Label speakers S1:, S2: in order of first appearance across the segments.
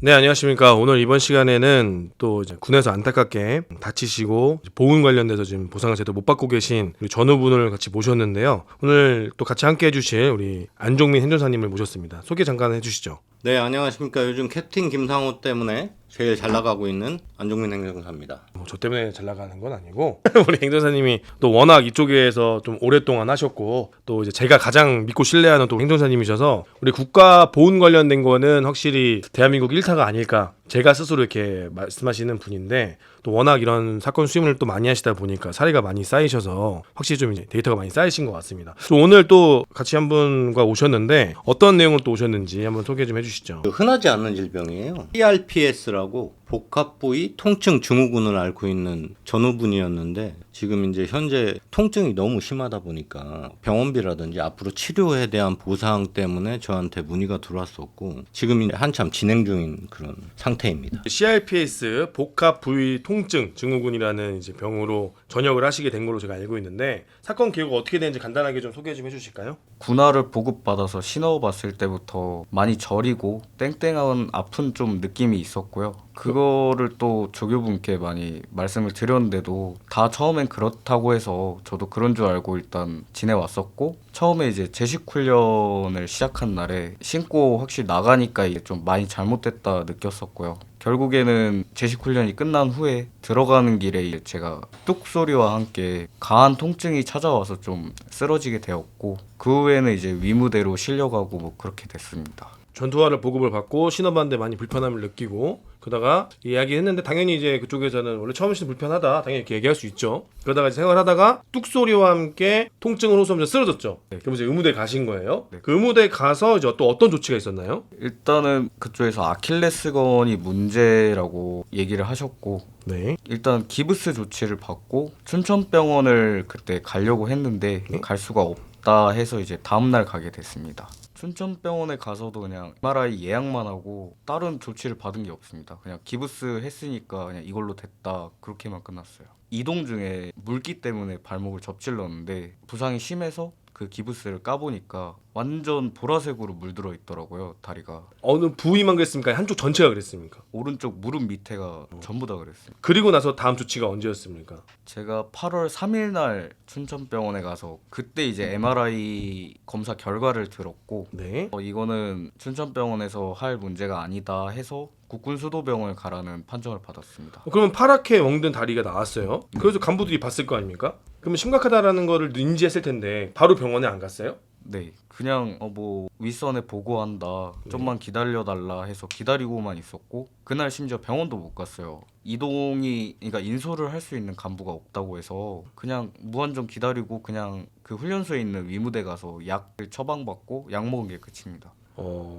S1: 네, 안녕하십니까. 오늘 이번 시간에는 또 이제 군에서 안타깝게 다치시고 보훈 관련돼서 지금 보상을 제대로 못 받고 계신 우리 전우분을 같이 모셨는데요. 오늘 또 같이 함께 해주실 우리 안종민 행정사님을 모셨습니다. 소개 잠깐 해주시죠.
S2: 네, 안녕하십니까. 요즘 캡틴 김상호 때문에 제일 잘 나가고 있는 안종민 행정사입니다.
S1: 저 때문에 잘 나가는 건 아니고 우리 행정사님이 또 워낙 이쪽에서 좀 오랫동안 하셨고 또 이제 제가 가장 믿고 신뢰하는 또 행정사님이셔서 우리 국가 보훈 관련된 거는 확실히 대한민국 1타가 아닐까 제가 스스로 이렇게 말씀하시는 분인데 또 워낙 이런 사건 수임을 또 많이 하시다 보니까 사례가 많이 쌓이셔서 확실히 좀 이제 데이터가 많이 쌓이신 것 같습니다. 또 오늘 또 같이 한 분과 오셨는데 어떤 내용으로 또 오셨는지 한번 소개 좀 해주시죠.
S2: 흔하지 않은 질병이에요. CRPS라고 복합부위 통증 증후군을 앓고 있는 전우분이었는데 지금 이제 현재 통증이 너무 심하다 보니까 병원비라든지 앞으로 치료에 대한 보상 때문에 저한테 문의가 들어왔었고 지금 이제 한참 진행 중인 그런 상태입니다.
S1: CRPS 복합 부위 통증 증후군이라는 이제 병으로 전역을 하시게 된 걸로 제가 알고 있는데 사건 기록 어떻게 되는지 간단하게 좀 소개 좀 해주실까요?
S3: 군화를 보급받아서 신어봤을 때부터 많이 저리고 땡땡한 아픈 좀 느낌이 있었고요. 그거를 또 조교분께 많이 말씀을 드렸는데도 다 처음엔 그렇다고 해서 저도 그런 줄 알고 일단 지내왔었고 처음에 이제 제식 훈련을 시작한 날에 신고 확실히 나가니까 이게 좀 많이 잘못됐다 느꼈었고요. 결국에는 제식 훈련이 끝난 후에 들어가는 길에 이제 제가 뚝 소리와 함께 강한 통증이 찾아와서 좀 쓰러지게 되었고 그 후에는 이제 위무대로 실려가고 뭐 그렇게 됐습니다.
S1: 전투화를 보급을 받고 신어봤는데 많이 불편함을 느끼고 그러다가 이야기했는데 당연히 이제 그쪽에서는 원래 처음 시는 불편하다 당연히 이렇게 얘기할 수 있죠. 그러다가 이제 생활하다가 뚝소리와 함께 통증을 호소하면서 쓰러졌죠. 그럼 이제 의무대 가신 거예요. 그 의무대 가서 이제 또 어떤 조치가 있었나요?
S3: 일단은 그쪽에서 아킬레스건이 문제라고 얘기를 하셨고
S1: 네.
S3: 일단 기부스 조치를 받고 춘천병원을 그때 가려고 했는데 갈 수가 없다 해서 이제 다음날 가게 됐습니다. 춘천병원에 가서도 그냥 MRI 예약만 하고 다른 조치를 받은 게 없습니다. 그냥 기부스 했으니까 그냥 이걸로 됐다 그렇게만 끝났어요. 이동 중에 물기 때문에 발목을 접질렀는데 부상이 심해서 그 기부스를 까보니까 완전 보라색으로 물들어 있더라고요. 다리가
S1: 어느 부위만 그랬습니까? 한쪽 전체가 그랬습니까?
S3: 오른쪽 무릎 밑에가 전부 다 그랬습니다.
S1: 그리고 나서 다음 조치가 언제였습니까?
S3: 제가 8월 3일 날 춘천병원에 가서 그때 이제 MRI 검사 결과를 들었고
S1: 네.
S3: 이거는 춘천병원에서 할 문제가 아니다 해서 국군수도병원을 가라는 판정을 받았습니다.
S1: 그러면 파랗게 멍든 다리가 나왔어요. 그래서 간부들이 봤을 거 아닙니까? 그러면 심각하다라는 거를 인지했을 텐데 바로 병원에 안 갔어요?
S3: 네, 그냥 뭐 윗선에 보고한다 좀만 기다려달라 해서 기다리고만 있었고 그날 심지어 병원도 못 갔어요. 이동이 그러니까 인솔을 할 수 있는 간부가 없다고 해서 그냥 무한정 기다리고 그냥 그 훈련소에 있는 위무대 가서 약을 처방받고 약 먹은 게 끝입니다.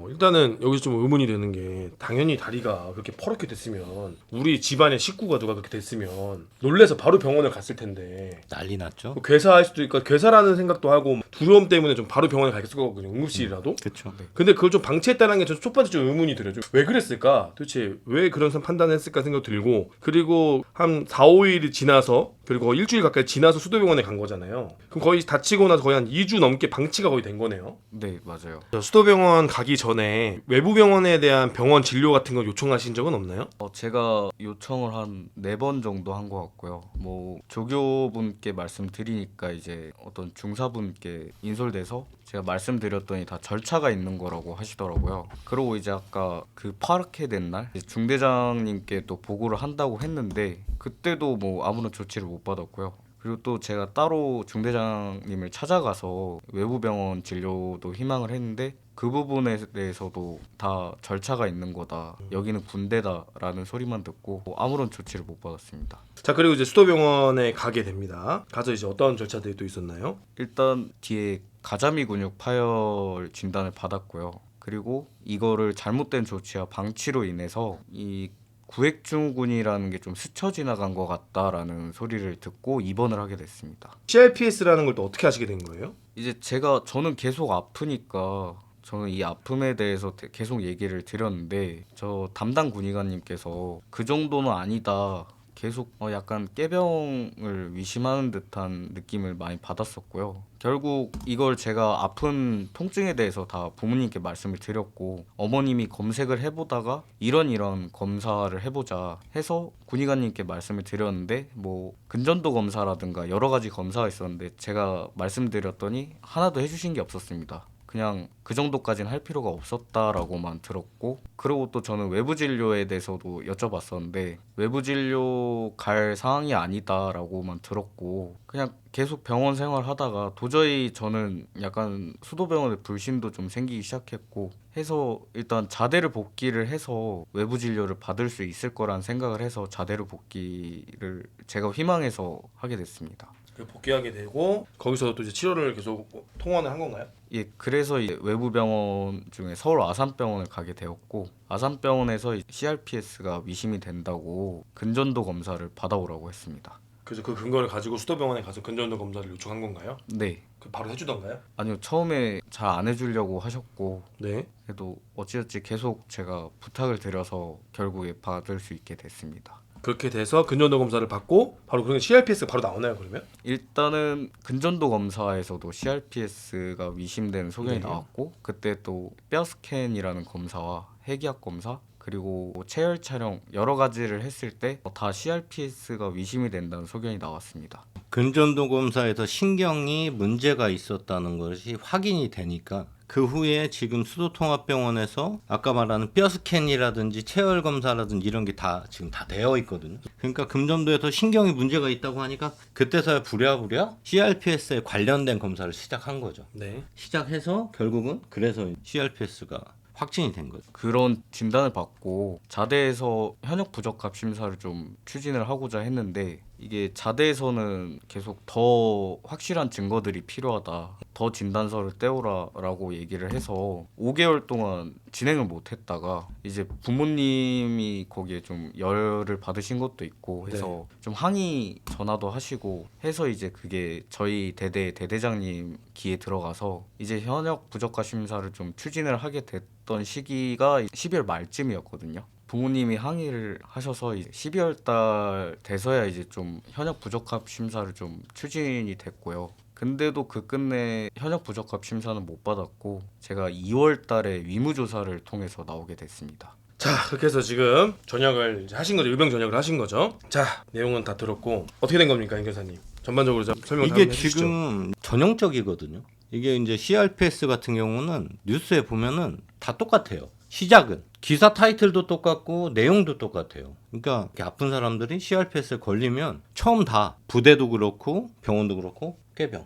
S1: 일단은 여기서 좀 의문이 되는 게 당연히 다리가 그렇게 퍼렇게 됐으면 우리 집안의 식구가 누가 그렇게 됐으면 놀래서 바로 병원을 갔을 텐데
S2: 난리 났죠.
S1: 뭐 괴사할 수도 있고 괴사라는 생각도 하고 두려움 때문에 좀 바로 병원에 갔을 거거든요. 응급실이라도.
S2: 그렇죠.
S1: 근데 그걸 좀 방치했다는 게 첫 번째 좀 의문이 들어요. 왜 그랬을까? 도대체 왜 그런 판단을 했을까 생각 들고 그리고 한 4, 5일이 지나서 그리고 거의 일주일 가까이 지나서 수도병원에 간 거잖아요. 그럼 거의 다치고 나서 거의 한 2주 넘게 방치가 거의 된 거네요.
S3: 네, 맞아요.
S1: 수도병원 가기 전에 외부 병원에 대한 병원 진료 같은 거 요청하신 적은 없나요?
S3: 제가 요청을 한 4번 정도 한 것 같고요. 뭐 조교분께 말씀드리니까 이제 어떤 중사분께 인솔돼서 제가 말씀드렸더니 다 절차가 있는 거라고 하시더라고요. 그리고 이제 아까 그 파랗게 된 날 중대장님께 또 보고를 한다고 했는데 그때도 뭐 아무런 조치를 못 받았고요. 그리고 또 제가 따로 중대장님을 찾아가서 외부 병원 진료도 희망을 했는데 그 부분에 대해서도 다 절차가 있는 거다. 여기는 군대다라는 소리만 듣고 아무런 조치를 못 받았습니다.
S1: 자, 그리고 이제 수도병원에 가게 됩니다. 가서 이제 어떤 절차들이 또 있었나요?
S3: 일단 뒤에 가자미 근육 파열 진단을 받았고요. 그리고 이거를 잘못된 조치와 방치로 인해서 이 구획증후군이라는 게 좀 스쳐 지나간 것 같다라는 소리를 듣고 입원을 하게 됐습니다.
S1: CRPS라는 걸 또 어떻게 하시게 된 거예요?
S3: 이제 저는 계속 아프니까 저는 이 아픔에 대해서 계속 얘기를 드렸는데 저 담당 군의관님께서 그 정도는 아니다. 계속 약간 깨병을 위심하는 듯한 느낌을 많이 받았었고요. 결국 이걸 제가 아픈 통증에 대해서 다 부모님께 말씀을 드렸고 어머님이 검색을 해보다가 이런 검사를 해보자 해서 군의관님께 말씀을 드렸는데 뭐 근전도 검사라든가 여러 가지 검사가 있었는데 제가 말씀드렸더니 하나도 해주신 게 없었습니다. 그냥 그 정도까지는 할 필요가 없었다라고만 들었고, 그리고 또 저는 외부 진료에 대해서도 여쭤봤었는데 외부 진료 갈 상황이 아니다라고만 들었고, 그냥 계속 병원 생활하다가 도저히 저는 약간 수도병원에 불신도 좀 생기기 시작했고 해서 일단 자대를 복귀를 해서 외부 진료를 받을 수 있을 거란 생각을 해서 자대를 복귀를 제가 희망해서 하게 됐습니다.
S1: 복귀하게 되고 거기서 또 이제 치료를 계속 통원을 한 건가요?
S3: 예, 그래서 이제 외부 병원 중에 서울 아산병원을 가게 되었고 아산병원에서 CRPS가 위심이 된다고 근전도 검사를 받아오라고 했습니다.
S1: 그래서 그 근거를 가지고 수도병원에 가서 근전도 검사를 요청한 건가요?
S3: 네.
S1: 그 바로 해주던가요?
S3: 아니요, 처음에 잘 안 해주려고 하셨고
S1: 네.
S3: 그래도 어찌어찌 계속 제가 부탁을 드려서 결국에 받을 수 있게 됐습니다.
S1: 그렇게 돼서 근전도 검사를 받고 바로 그러면 CRPS가 바로 나오나요 그러면?
S3: 일단은 근전도 검사에서도 CRPS가 위심되는 소견이
S1: 네.
S3: 나왔고 그때 또 뼈 스캔이라는 검사와 해기학 검사 그리고 체열 촬영 여러 가지를 했을 때 다 CRPS가 위심이 된다는 소견이 나왔습니다.
S2: 근전도 검사에서 신경이 문제가 있었다는 것이 확인이 되니까 그 후에 지금 수도통합병원에서 아까 말하는 뼈 스캔이라든지 체열 검사라든지 이런 게 다 지금 다 되어 있거든요. 그러니까 금전도에서 신경이 문제가 있다고 하니까 그때서야 부랴부랴 CRPS에 관련된 검사를 시작한 거죠.
S1: 네.
S2: 시작해서 결국은 그래서 CRPS가 확진이 된 거죠.
S3: 그런 진단을 받고 자대에서 현역 부적합 심사를 좀 추진을 하고자 했는데 이게 자대에서는 계속 더 확실한 증거들이 필요하다. 더 진단서를 떼오라라고 얘기를 해서 5개월 동안 진행을 못했다가 이제 부모님이 거기에 좀 열을 받으신 것도 있고 해서 좀 항의 전화도 하시고 해서 이제 그게 저희 대대장님 귀에 들어가서 이제 현역 부적합 심사를 좀 추진을 하게 됐던 시기가 12월 말쯤이었거든요. 부모님이 항의를 하셔서 이제 12월 달 돼서야 이제 좀 현역 부적합 심사를 좀 추진이 됐고요. 근데도 그 끝내 현역 부적합 심사는 못 받았고 제가 2월 달에 위무조사를 통해서 나오게 됐습니다.
S1: 자 그렇게 해서 지금 전역을 이제 하신 거죠. 일병 전역을 하신 거죠. 자 내용은 다 들었고 어떻게 된 겁니까 임 교사님? 전반적으로 좀 설명 좀
S2: 이게
S1: 해주시죠.
S2: 지금 전형적이거든요. 이게 이제 CRPS 같은 경우는 뉴스에 보면은 다 똑같아요. 시작은 기사 타이틀도 똑같고 내용도 똑같아요. 그러니까 이렇게 아픈 사람들이 CRPS에 걸리면 처음 다 부대도 그렇고 병원도 그렇고 꾀병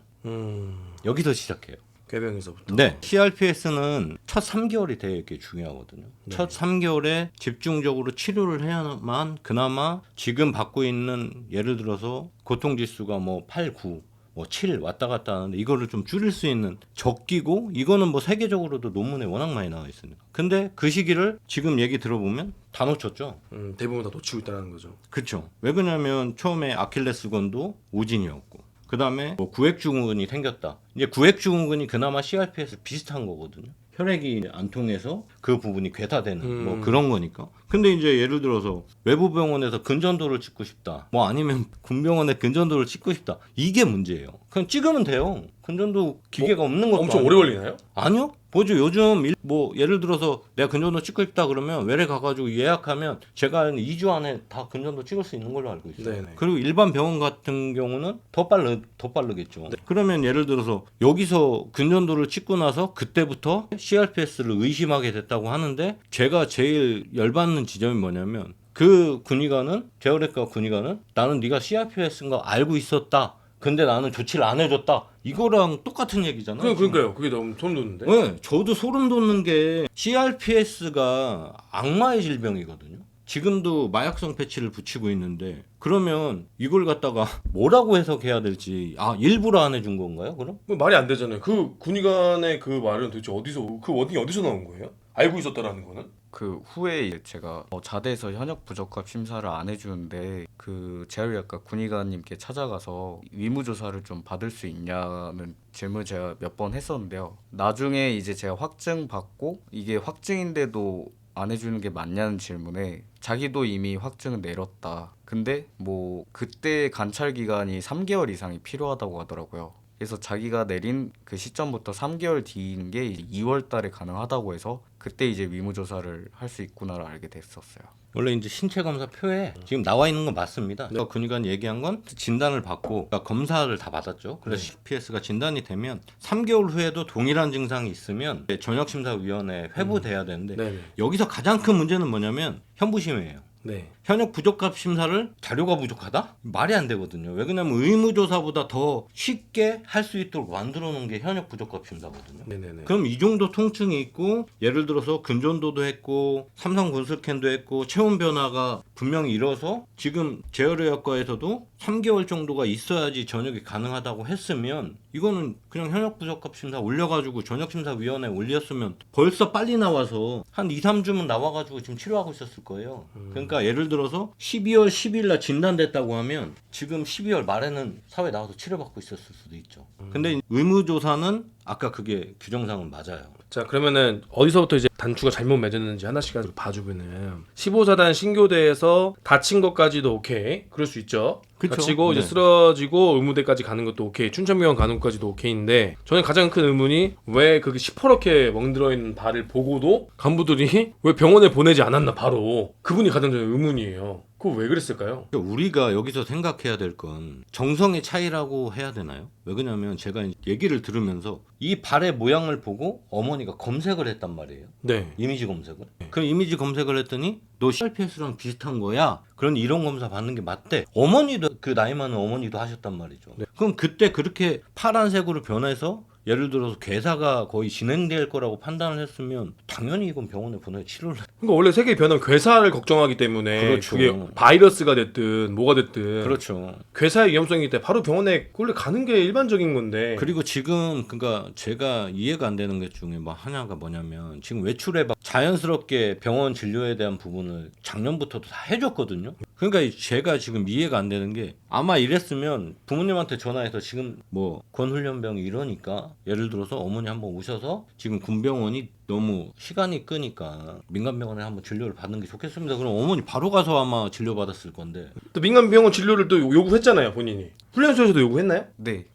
S2: 여기서 시작해요.
S1: 꾀병에서부터.
S2: 네, CRPS는 첫 3개월이 되게 중요하거든요.
S1: 네.
S2: 첫 3개월에 집중적으로 치료를 해야만 그나마 지금 받고 있는 예를 들어서 고통지수가 뭐 8, 9 뭐 7 왔다 갔다 하는데 이거를 좀 줄일 수 있는 적기고 이거는 뭐 세계적으로도 논문에 워낙 많이 나와 있으니까. 근데 그 시기를 지금 얘기 들어보면 다 놓쳤죠.
S1: 대부분 다 놓치고 있다는 거죠.
S2: 그렇죠. 왜 그러냐면 처음에 아킬레스건도 우진이었고 그다음에 뭐 구획증후군이 생겼다. 이제 구획증후군이 그나마 CRPS 비슷한 거거든요. 혈액이 안 통해서 그 부분이 괴사되는 뭐 그런 거니까. 근데 이제 예를 들어서 외부 병원에서 근전도를 찍고 싶다. 뭐 아니면 군병원에 근전도를 찍고 싶다. 이게 문제예요. 그냥 찍으면 돼요. 근전도 기계가 없는 것도
S1: 엄청
S2: 아니고.
S1: 오래 걸리나요?
S2: 아니요. 뭐죠? 요즘 뭐 예를 들어서 내가 근전도 찍고 싶다 그러면 외래 가가지고 예약하면 제가 한 2주 안에 다 근전도 찍을 수 있는 걸로 알고 있어요.
S1: 네네.
S2: 그리고 일반 병원 같은 경우는 더 빠르겠죠. 그러면 예를 들어서 여기서 근전도를 찍고 나서 그때부터 CRPS를 의심하게 됐다고 하는데 제가 제일 열받는 지점이 뭐냐면 그 군의관은 제어렉과 군의관은 나는 네가 CRPS인 거 알고 있었다. 근데 나는 조치를 안 해줬다. 이거랑 똑같은 얘기잖아요.
S1: 그러니까요. 그게 너무 소름 돋는데.
S2: 네, 저도 소름 돋는 게 CRPS가 악마의 질병이거든요. 지금도 마약성 패치를 붙이고 있는데 그러면 이걸 갖다가 뭐라고 해석해야 될지 일부러 안 해준 건가요? 그럼?
S1: 뭐 말이 안 되잖아요. 그 군의관의 그 말은 도대체 어디서 그 워딩이 어디서 나온 거예요? 알고 있었다라는 거는?
S3: 그 후에 제가 자대에서 현역 부적합 심사를 안 해주는데 그 재활의학과 군의관님께 찾아가서 위무조사를 좀 받을 수 있냐는 질문을 제가 몇 번 했었는데요. 나중에 이제 제가 확증 받고 이게 확증인데도 안 해주는 게 맞냐는 질문에 자기도 이미 확증을 내렸다. 근데 뭐 그때 관찰 기간이 3개월 이상이 필요하다고 하더라고요. 그래서 자기가 내린 그 시점부터 3개월 뒤인 게 이제 2월 달에 가능하다고 해서 그때 이제 위무조사를 할 수 있구나를 알게 됐었어요.
S2: 원래 이제 신체 검사 표에 지금 나와 있는 건 맞습니다. 근육관 얘기한 건 진단을 받고 그러니까 검사를 다 받았죠. 그래서 CPS가 진단이 되면 3개월 후에도 동일한 증상이 있으면 전역심사위원회에 회부돼야 되는데
S1: 네.
S2: 여기서 가장 큰 문제는 뭐냐면 현부심이에요.
S1: 네.
S2: 현역 부적합 심사를 자료가 부족하다? 말이 안 되거든요. 왜 그러냐면 의무조사보다 더 쉽게 할 수 있도록 만들어 놓은 게 현역 부적합 심사거든요.
S1: 네네네.
S2: 그럼 이 정도 통증이 있고 예를 들어서 근전도도 했고 삼성 군스캔도 했고 체온 변화가 분명히 일어서 지금 재활의학과에서도 3개월 정도가 있어야지 전역이 가능하다고 했으면 이거는 그냥 현역 부적합 심사 올려가지고 전역심사위원회에 올렸으면 벌써 빨리 나와서 한 2, 3주면 나와가지고 지금 치료하고 있었을 거예요. 그러니까 예를 들어서 12월 10일 날 진단됐다고 하면 지금 12월 말에는 사회에 나와서 치료받고 있었을 수도 있죠. 근데 의무조사는 아까 그게 규정상은 맞아요.
S1: 자, 그러면은 어디서부터 이제 단추가 잘못 맺었는지 하나씩 봐주면은 15사단 신교대에서 다친 것까지도 오케이, 그럴 수 있죠.
S2: 그쵸?
S1: 다치고
S2: 네.
S1: 이제 쓰러지고 의무대까지 가는 것도 오케이, 춘천병원 가는 것까지도 오케이인데 저는 가장 큰 의문이 왜 그게 시퍼렇게 멍들어 있는 발을 보고도 간부들이 왜 병원에 보내지 않았나, 바로 그분이 가장 저는 의문이에요. 그거 왜 그랬을까요?
S2: 그러니까 우리가 여기서 생각해야 될 건 정성의 차이라고 해야 되나요? 왜 그러냐면 제가 얘기를 들으면서 이 발의 모양을 보고 어머니가 검색을 했단 말이에요.
S1: 네.
S2: 이미지 검색을. 그럼 이미지 검색을 했더니 너 CRPS랑 비슷한 거야. 그런 이론 검사 받는 게 맞대. 어머니도 그 나이 많은 어머니도 하셨단 말이죠.
S1: 네.
S2: 그럼 그때 그렇게 파란색으로 변해서 예를 들어서 괴사가 거의 진행될 거라고 판단을 했으면 당연히 이건 병원에 보내 치료를.
S1: 그러니까 원래 세계 변화는 괴사를 걱정하기 때문에
S2: 그렇죠.
S1: 그게 바이러스가 됐든 뭐가 됐든
S2: 그렇죠.
S1: 괴사의 위험성이기 때문에 바로 병원에 원래 가는 게 일반적인 건데.
S2: 그리고 지금 그러니까 제가 이해가 안 되는 것 중에 뭐 하나가 뭐냐면 지금 외출에 막 자연스럽게 병원 진료에 대한 부분을 작년부터도 다 해줬거든요. 그러니까 제가 지금 이해가 안 되는 게 아마 이랬으면 부모님한테 전화해서 지금 뭐 권훈련병이 이러니까 예를 들어서 어머니 한번 오셔서 지금 군병원이 너무 시간이 끄니까 민간병원에 한번 진료를 받는 게 좋겠습니다. 그럼 어머니 바로 가서 아마 진료 받았을 건데.
S1: 또 민간병원 진료를 또 요구했잖아요, 본인이. 훈련소에서도 요구했나요?
S3: 네.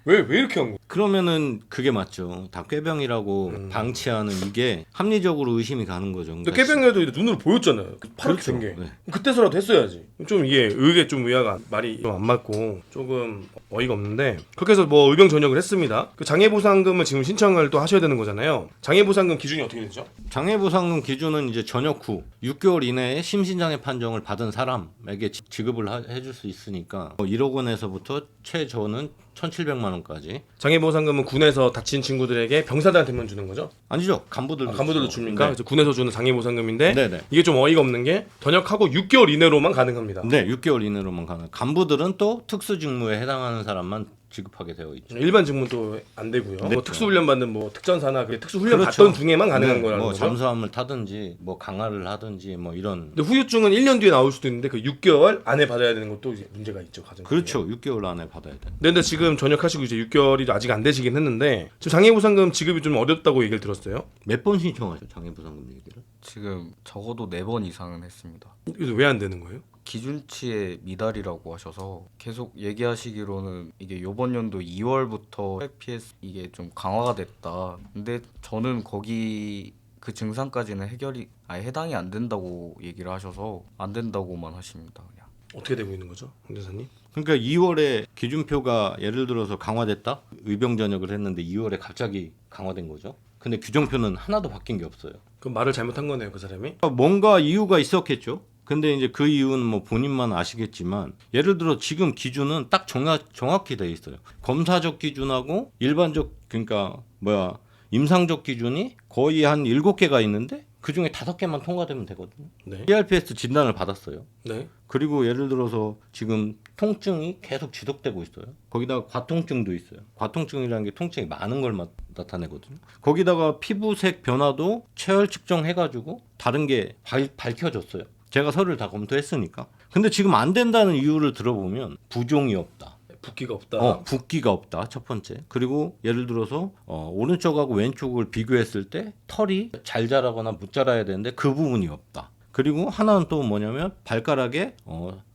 S1: 왜 이렇게 한 거야?
S2: 그러면은 그게 맞죠. 다 꾀병이라고 방치하는 이게 합리적으로 의심이 가는 거죠.
S1: 근데 깨병에도 눈으로 보였잖아요. 파랗게 된 게.
S2: 네.
S1: 그때서라도 했어야지. 좀 이게 의게 좀 의아가 말이 좀 안 맞고 조금 어이가 없는데, 그렇게 해서 뭐 의병 전역을 했습니다. 그 장애보상금을 지금 신청을 또 하셔야 되는 거잖아요. 장애보상금 기준이 어떻게 되죠?
S2: 장애보상금 기준은 이제 전역 후 6개월 이내에 심신장애 판정을 받은 사람에게 지급을 해줄 수 있으니까 1억 원에서부터 최저는 1,700만 원까지.
S1: 장애보상금은 군에서 다친 친구들에게 병사들한테만 주는 거죠?
S2: 아니죠. 간부들도
S1: 간부들도
S2: 주죠.
S1: 줍니까?
S2: 네.
S1: 그래서 군에서 주는 장애보상금인데
S2: 네네.
S1: 이게 좀 어이가 없는 게 전역하고 6개월 이내로만 가능합니다.
S2: 네, 6개월 이내로만 가능. 간부들은 또 특수직무에 해당하는 사람만 지급하게 되어 있죠.
S1: 일반 직무는 또 안 되고요.
S2: 네.
S1: 뭐 특수훈련 받는 뭐 특전사나 그 특수훈련
S2: 그렇죠.
S1: 받던 중에만 가능한
S2: 네,
S1: 거라는
S2: 뭐
S1: 거죠.
S2: 잠수함을 타든지 뭐 강화를 하든지 뭐 이런.
S1: 근데 후유증은 1년 뒤에 나올 수도 있는데 그 6개월 안에 받아야 되는 것도 이제 문제가 있죠, 가정.
S2: 그렇죠. 6개월 안에 받아야 돼.
S1: 근데 지금 전역하시고 이제 6개월이 아직 안 되시긴 했는데 지금 장애보상금 지급이 좀 어렵다고 얘기를 들었어요.
S2: 몇 번 신청하죠? 장애보상금 얘기를?
S3: 지금 적어도 4번 이상은 했습니다.
S1: 이거 왜 안 되는 거예요?
S3: 기준치의 미달이라고 하셔서 계속 얘기하시기로는 이게 요번 연도 2월부터 CRPS 이게 좀 강화가 됐다. 근데 저는 거기 그 증상까지는 해결이 아예 해당이 안 된다고 얘기를 하셔서 안 된다고만 하십니다. 그냥.
S1: 어떻게 되고 있는 거죠, 홍대사님?
S2: 그러니까 2월에 기준표가 예를 들어서 강화됐다? 의병 전역을 했는데 2월에 갑자기 강화된 거죠. 근데 규정표는 하나도 바뀐 게 없어요.
S1: 그럼 말을 잘못한 거네요, 그 사람이?
S2: 뭔가 이유가 있었겠죠. 근데 이제 그 이유는 뭐 본인만 아시겠지만 예를 들어 지금 기준은 딱 정확히 돼 있어요. 검사적 기준하고 일반적 그러니까 임상적 기준이 거의 한 7개가 있는데 그중에 5개만 통과되면 되거든요.
S1: 네.
S2: CRPS 진단을 받았어요.
S1: 네.
S2: 그리고 예를 들어서 지금 통증이 계속 지속되고 있어요. 거기다가 과통증도 있어요. 과통증이라는 게 통증이 많은 걸 나타내거든요. 거기다가 피부색 변화도 체열 측정해가지고 다른 게 밝혀졌어요. 제가 서류를 다 검토했으니까. 근데 지금 안 된다는 이유를 들어보면 부종이 없다.
S1: 붓기가 없다.
S2: 붓기가 없다. 첫 번째. 그리고 예를 들어서 오른쪽하고 왼쪽을 비교했을 때 털이 잘 자라거나 못 자라야 되는데 그 부분이 없다. 그리고 하나는 또 뭐냐면 발가락에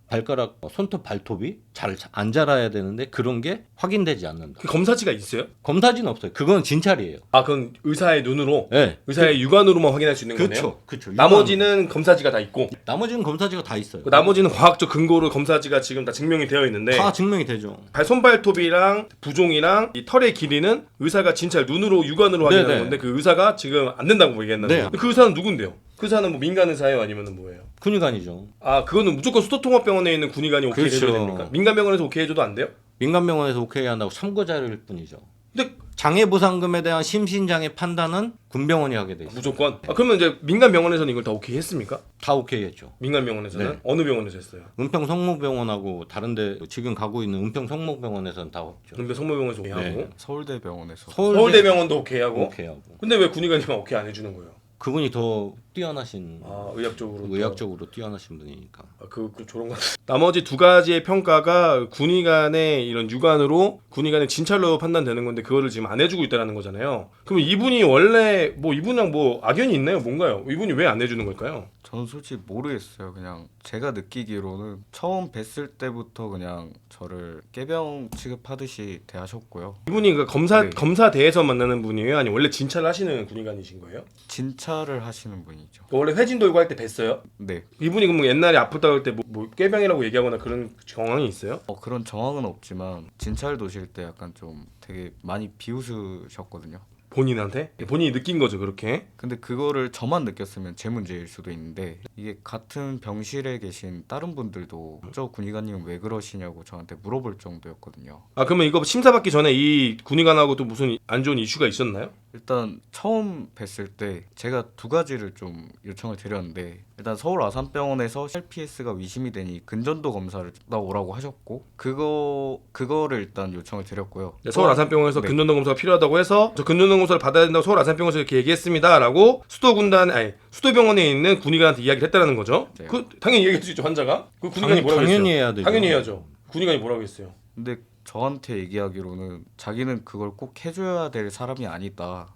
S2: 발가락 손톱 발톱이 잘 안 자라야 되는데 그런 게 확인되지 않는다.
S1: 그 검사지가 있어요?
S2: 검사지는 없어요. 그건 진찰이에요.
S1: 아, 그건 의사의 눈으로,
S2: 네.
S1: 의사의 육안으로만 확인할 수 있는 거네요.
S2: 그렇죠.
S1: 나머지는 검사지가 다 있고,
S2: 나머지는 검사지가 다 있어요.
S1: 그 나머지는 과학적 근거로 검사지가 지금 다 증명이 되어 있는데,
S2: 다 증명이 되죠.
S1: 손발톱이랑 부종이랑 이 털의 길이는 의사가 진찰 눈으로 육안으로 확인하는
S2: 네네.
S1: 건데 그 의사가 지금 안 된다고 얘기했는데,
S2: 네.
S1: 그 의사는 누군데요? 그 의사는 뭐 민간 의사예요, 아니면은 뭐예요?
S2: 군의관이죠.
S1: 아, 그거는 무조건 수도통합병원에 있는 군의관이 오케이
S2: 그렇죠.
S1: 해줘야 됩니까? 민간 병원에서 오케이 해줘도 안 돼요?
S2: 민간병원에서 오케이 한다고 참고자료일 뿐이죠.
S1: 근데
S2: 장애보상금에 대한 심신장애 판단은 군병원이 하게 돼 있어요.
S1: 무조건. 아, 그러면 이제 민간 병원에서는 이걸 다 오케이 했습니까?
S2: 다 오케이 했죠.
S1: 민간 병원에서는
S2: 네.
S1: 어느 병원에서 했어요?
S2: 은평 성모병원하고 다른데 지금 가고 있는 은평 성모병원에서는 다 없죠.
S1: 근데 성모병원에서 오케이 하고,
S2: 네.
S3: 서울대병원에서
S1: 서울대병원도 오케이 하고.
S2: 오케이 하고.
S1: 근데 왜 군의관이만 오케이 안 해주는 거예요?
S2: 그분이 더 뛰어나신
S1: 의학적으로
S2: 뛰어나신 분이니까.
S1: 그 저런 거. 나머지 두 가지의 평가가 군의관의 이런 육안으로 군의관의 진찰로 판단되는 건데 그거를 지금 안 해주고 있다라는 거잖아요. 그럼 이분이 원래 뭐 이분이랑 뭐 악연이 있나요? 뭔가요? 이분이 왜 안 해주는 걸까요?
S3: 저는 솔직히 모르겠어요. 그냥 제가 느끼기로는 처음 뵀을 때부터 그냥 저를 깨병 취급하듯이 대하셨고요.
S1: 이분이 그
S3: 네.
S1: 검사대에서 만나는 분이에요? 아니면 원래 진찰을 하시는 군의관이신 거예요?
S3: 진찰을 하시는 분이죠.
S1: 원래 회진 돌고 할 때 뵀어요?
S3: 네.
S1: 이분이 그럼 옛날에 아프다고 할 때 뭐 꾀병이라고 얘기하거나 그런 정황이 있어요?
S3: 그런 정황은 없지만 진찰 도실 때 약간 좀 되게 많이 비웃으셨거든요.
S1: 본인한테? 본인이 느낀 거죠, 그렇게?
S3: 근데 그거를 저만 느꼈으면 제 문제일 수도 있는데 이게 같은 병실에 계신 다른 분들도 저 군의관님은 왜 그러시냐고 저한테 물어볼 정도였거든요.
S1: 아, 그러면 이거 심사받기 전에 이 군의관하고 또 무슨 안 좋은 이슈가 있었나요?
S3: 일단 처음 뵀을 때 제가 두 가지를 좀 요청을 드렸는데 일단 서울 아산병원에서 CRPS가 의심이 되니 근전도 검사를 나오라고 하셨고 그거를 일단 요청을 드렸고요.
S1: 네, 서울 아산병원에서
S3: 네.
S1: 근전동 검사가 필요하다고 해서 저 근전동 검사를 받아야 된다고 서울 아산병원에서 이렇게 얘기했습니다라고 수도병원에 있는 군의관한테 이야기를 했다라는 거죠.
S3: 네.
S1: 그 당연히 얘기할 수 있죠, 환자가. 그 군의관이 뭐라고
S2: 당연히
S1: 했어요?
S2: 해야 되죠.
S1: 당연히 해야죠. 군의관이 뭐라고 했어요?
S3: 근데 저한테 얘기하기로는 자기는 그걸 꼭 해줘야 될 사람이 아니다.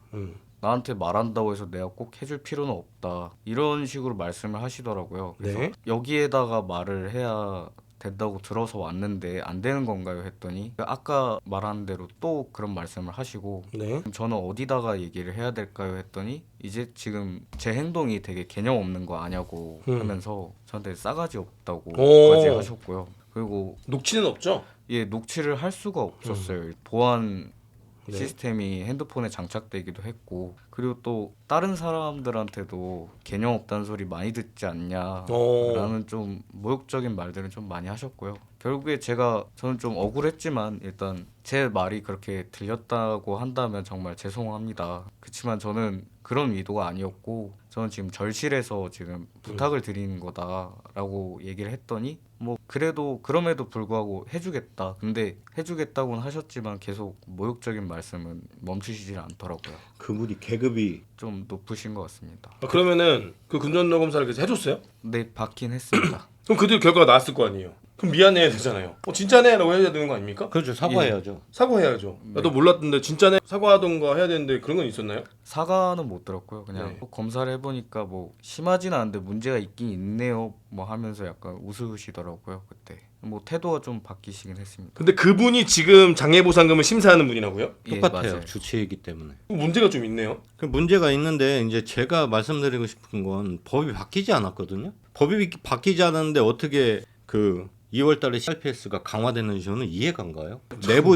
S3: 나한테 말한다고 해서 내가 꼭 해줄 필요는 없다. 이런 식으로 말씀을 하시더라고요. 그래서
S1: 네.
S3: 여기에다가 말을 해야 된다고 들어서 왔는데 안 되는 건가요? 했더니 아까 말한 대로 또 그런 말씀을 하시고
S1: 네.
S3: 그럼 저는 어디다가 얘기를 해야 될까요? 했더니 이제 지금 제 행동이 되게 개념 없는 거 아냐고 하면서 저한테 싸가지 없다고까지 하셨고요. 그리고
S1: 녹취는 없죠?
S3: 예, 녹취를 할 수가 없었어요. 보안
S1: 네.
S3: 시스템이 핸드폰에 장착되기도 했고 그리고 또 다른 사람들한테도 개념 없다는 소리 많이 듣지 않냐라는 좀 모욕적인 말들은 좀 많이 하셨고요. 결국에 저는 좀 억울했지만 일단 제 말이 그렇게 들렸다고 한다면 정말 죄송합니다. 그렇지만 저는 그런 의도가 아니었고 저는 지금 절실해서 지금 부탁을 드리는 거다라고 얘기를 했더니 뭐 그럼에도 불구하고 해주겠다. 근데 해주겠다고는 하셨지만 계속 모욕적인 말씀은 멈추시질 않더라고요.
S2: 그분이 계급이
S3: 좀 높으신 것 같습니다.
S1: 그러면은 그 근전도 검사를 그래서 해줬어요?
S3: 네, 받긴 했습니다.
S1: 그럼 그들 결과가 나왔을 거 아니에요? 그럼 미안해야 되잖아요. 진짜네라고 해야 되는 거 아닙니까?
S2: 그렇죠. 사과해야죠.
S1: 사과해야죠. 나도 몰랐던데 진짜네 사과하던가 해야 되는데 그런 건 있었나요?
S3: 사과는 못 들었고요. 그냥
S1: 네.
S3: 검사를 해보니까 뭐 심하진 않은데 문제가 있긴 있네요. 뭐 하면서 약간 웃으시더라고요. 그때 뭐 태도가 좀 바뀌시긴 했습니다.
S1: 근데 그분이 지금 장애보상금을 심사하는 분이라고요?
S3: 예,
S2: 똑같아요.
S3: 맞아요.
S2: 주치의이기 때문에.
S1: 문제가 좀 있네요.
S2: 그 문제가 있는데 이제 제가 말씀드리고 싶은 건 법이 바뀌지 않았거든요. 법이 바뀌지 않았는데 어떻게 그 2월달에 CRPS가 강화되는 저는 이해가 안 가요.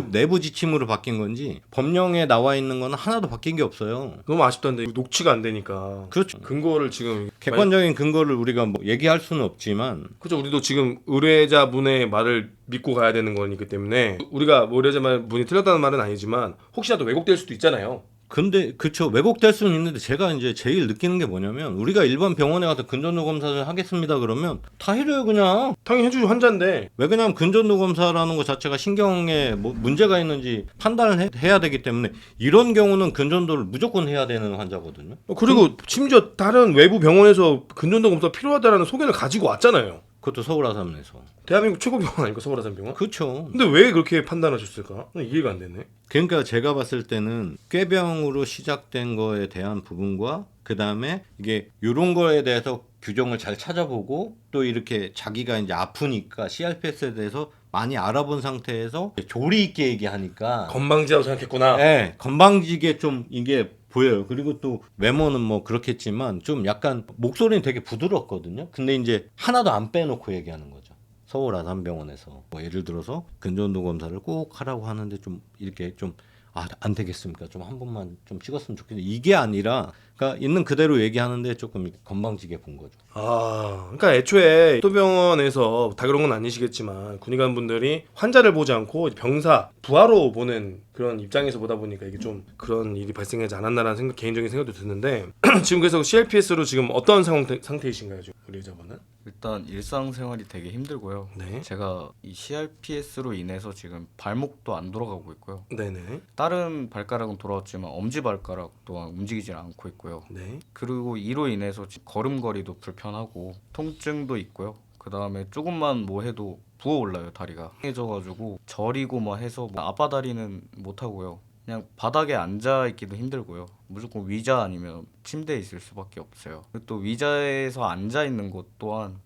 S2: 내부 지침으로 바뀐 건지 법령에 나와 있는 건 하나도 바뀐 게 없어요.
S1: 너무 아쉽던데 녹취가 안 되니까.
S2: 그렇죠.
S1: 근거를 지금
S2: 객관적인 근거를 우리가 뭐 얘기할 수는 없지만
S1: 그렇죠. 우리도 지금 의뢰자분의 말을 믿고 가야 되는 거니까 때문에 우리가 뭐 의뢰자분이 틀렸다는 말은 아니지만 혹시라도 왜곡될 수도 있잖아요.
S2: 근데 그쵸 왜곡될 수는 있는데 제가 이제 제일 느끼는 게 뭐냐면 우리가 일반 병원에 가서 근전도 검사를 하겠습니다 그러면 다 해줘요 그냥.
S1: 당연히 해주죠, 환자인데.
S2: 왜 그냥 근전도 검사라는 것 자체가 신경에 뭐 문제가 있는지 판단을 해야 되기 때문에 이런 경우는 근전도를 무조건 해야 되는 환자거든요.
S1: 그리고 심지어 다른 외부 병원에서 근전도 검사 필요하다라는 소견을 가지고 왔잖아요.
S2: 그것도 서울 아산병원에서.
S1: 대한민국 최고 병원 아닙니까 서울 아산병원?
S2: 그렇죠.
S1: 근데 왜 그렇게 판단하셨을까? 이해가 안 되네.
S2: 그러니까 제가 봤을 때는 꾀병으로 시작된 거에 대한 부분과 그 다음에 이게 이런 거에 대해서 규정을 잘 찾아보고 또 이렇게 자기가 이제 아프니까 CRPS에 대해서 많이 알아본 상태에서 조리 있게 얘기하니까
S1: 건방지다고 생각했구나.
S2: 네, 건방지게 좀 이게 보여요. 그리고 또 외모는 뭐 그렇겠지만 좀 약간 목소리는 되게 부드럽거든요. 근데 이제 하나도 안 빼놓고 얘기하는 거죠. 서울 아산병원에서 뭐 예를 들어서 근전도 검사를 꼭 하라고 하는데 좀 이렇게 좀 안 되겠습니까? 좀 한 번만 좀 찍었으면 좋겠는데 이게 아니라 그러니까 있는 그대로 얘기하는데 조금 건방지게 본 거죠.
S1: 그러니까 애초에 소병원에서 다 그런 건 아니시겠지만 군의관 분들이 환자를 보지 않고 병사 부하로 보는 그런 입장에서 보다 보니까 이게 좀 그런 일이 발생하지 않았나라는 개인적인 생각도 드는데 지금 그래서 CRPS로 지금 어떤 상태이신가요, 지금 우리 여자분은?
S3: 일단 일상생활이 되게 힘들고요.
S1: 네.
S3: 제가 이 CRPS로 인해서 지금 발목도 안 돌아가고 있고요.
S1: 네네.
S3: 다른 발가락은 돌아왔지만 엄지발가락 또한 움직이질 않고 있고요.
S1: 네.
S3: 그리고 이로 인해서 걸음걸이도 불편하고 통증도 있고요. 그 다음에 조금만 뭐 해도 부어올라요 다리가. 해져가지고 저리고 뭐 해서 뭐 앞바다리는 못 하고요. 그냥 바닥에 앉아 있기도 힘들고요. 무조건 위자 아니면 침대에 있을 수밖에 없어요. 그리고 또 위자에서 앉아 있는 곳 또한